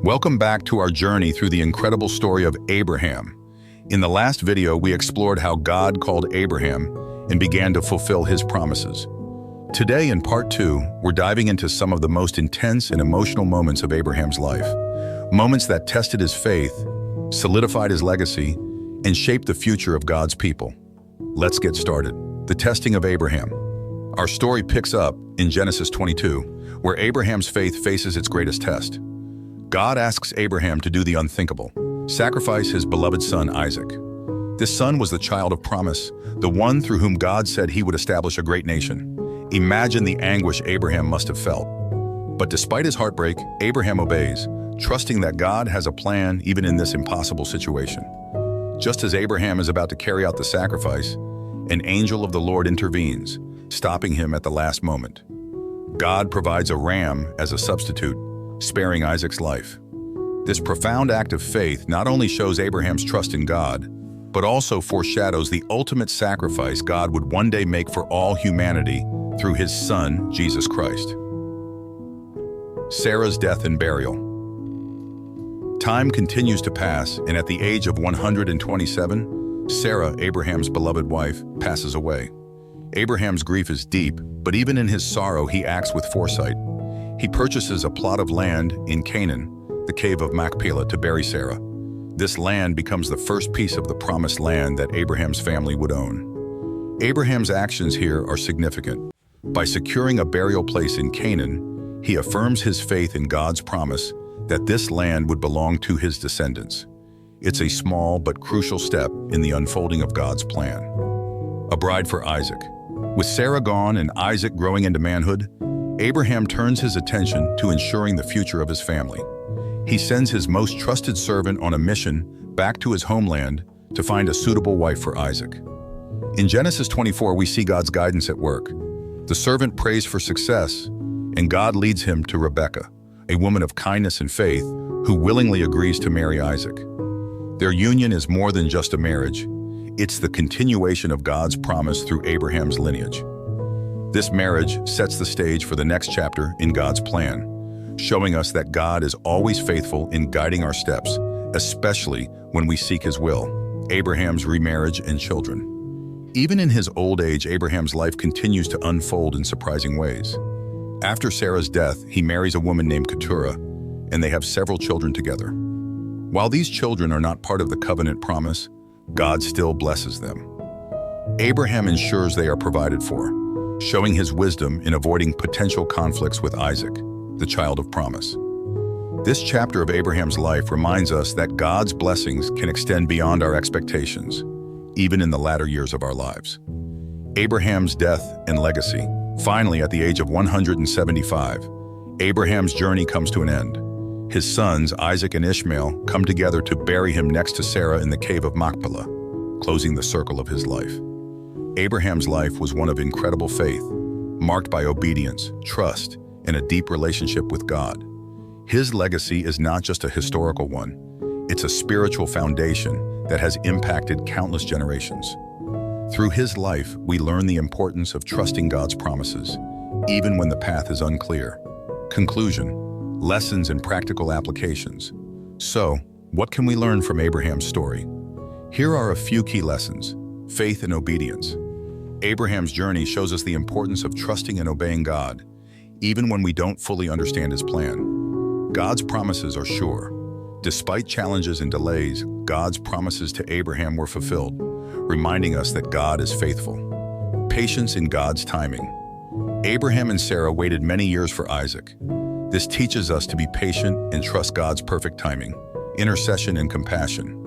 Welcome back to our journey through the incredible story of Abraham. In the last video, we explored how God called Abraham and began to fulfill his promises. Today, in part 2, we're diving into some of the most intense and emotional moments of Abraham's life. Moments that tested his faith, solidified his legacy, and shaped the future of God's people. Let's get started. The testing of Abraham. Our story picks up in Genesis 22, where Abraham's faith faces its greatest test. God asks Abraham to do the unthinkable, sacrifice his beloved son Isaac. This son was the child of promise, the one through whom God said he would establish a great nation. Imagine the anguish Abraham must have felt. But despite his heartbreak, Abraham obeys, trusting that God has a plan even in this impossible situation. Just as Abraham is about to carry out the sacrifice, an angel of the Lord intervenes, stopping him at the last moment. God provides a ram as a substitute, sparing Isaac's life. This profound act of faith not only shows Abraham's trust in God, but also foreshadows the ultimate sacrifice God would one day make for all humanity through his son, Jesus Christ. Sarah's death and burial. Time continues to pass, and at the age of 127, Sarah, Abraham's beloved wife, passes away. Abraham's grief is deep, but even in his sorrow, he acts with foresight. He purchases a plot of land in Canaan, the cave of Machpelah, to bury Sarah. This land becomes the first piece of the promised land that Abraham's family would own. Abraham's actions here are significant. By securing a burial place in Canaan, he affirms his faith in God's promise that this land would belong to his descendants. It's a small but crucial step in the unfolding of God's plan. A bride for Isaac. With Sarah gone and Isaac growing into manhood, Abraham turns his attention to ensuring the future of his family. He sends his most trusted servant on a mission back to his homeland to find a suitable wife for Isaac. In Genesis 24, we see God's guidance at work. The servant prays for success, and God leads him to Rebekah, a woman of kindness and faith who willingly agrees to marry Isaac. Their union is more than just a marriage. It's the continuation of God's promise through Abraham's lineage. This marriage sets the stage for the next chapter in God's plan, showing us that God is always faithful in guiding our steps, especially when we seek his will. Abraham's remarriage and children. Even in his old age, Abraham's life continues to unfold in surprising ways. After Sarah's death, he marries a woman named Keturah, and they have several children together. While these children are not part of the covenant promise, God still blesses them. Abraham ensures they are provided for, showing his wisdom in avoiding potential conflicts with Isaac, the child of promise. This chapter of Abraham's life reminds us that God's blessings can extend beyond our expectations, even in the latter years of our lives. Abraham's death and legacy. Finally, at the age of 175, Abraham's journey comes to an end. His sons, Isaac and Ishmael, come together to bury him next to Sarah in the cave of Machpelah, closing the circle of his life. Abraham's life was one of incredible faith, marked by obedience, trust, and a deep relationship with God. His legacy is not just a historical one, it's a spiritual foundation that has impacted countless generations. Through his life, we learn the importance of trusting God's promises, even when the path is unclear. Conclusion: lessons and practical applications. So, what can we learn from Abraham's story? Here are a few key lessons. Faith and obedience. Abraham's journey shows us the importance of trusting and obeying God, even when we don't fully understand his plan. God's promises are sure. Despite challenges and delays, God's promises to Abraham were fulfilled, reminding us that God is faithful. Patience in God's timing. Abraham and Sarah waited many years for Isaac. This teaches us to be patient and trust God's perfect timing, intercession and compassion.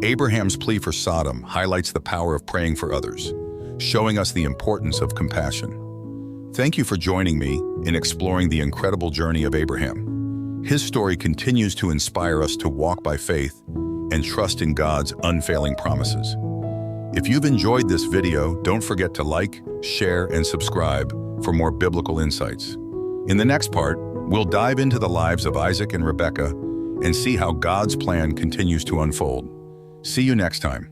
Abraham's plea for Sodom highlights the power of praying for others, showing us the importance of compassion. Thank you for joining me in exploring the incredible journey of Abraham. His story continues to inspire us to walk by faith and trust in God's unfailing promises. If you've enjoyed this video, don't forget to like, share, and subscribe for more biblical insights. In the next part, we'll dive into the lives of Isaac and Rebekah and see how God's plan continues to unfold. See you next time.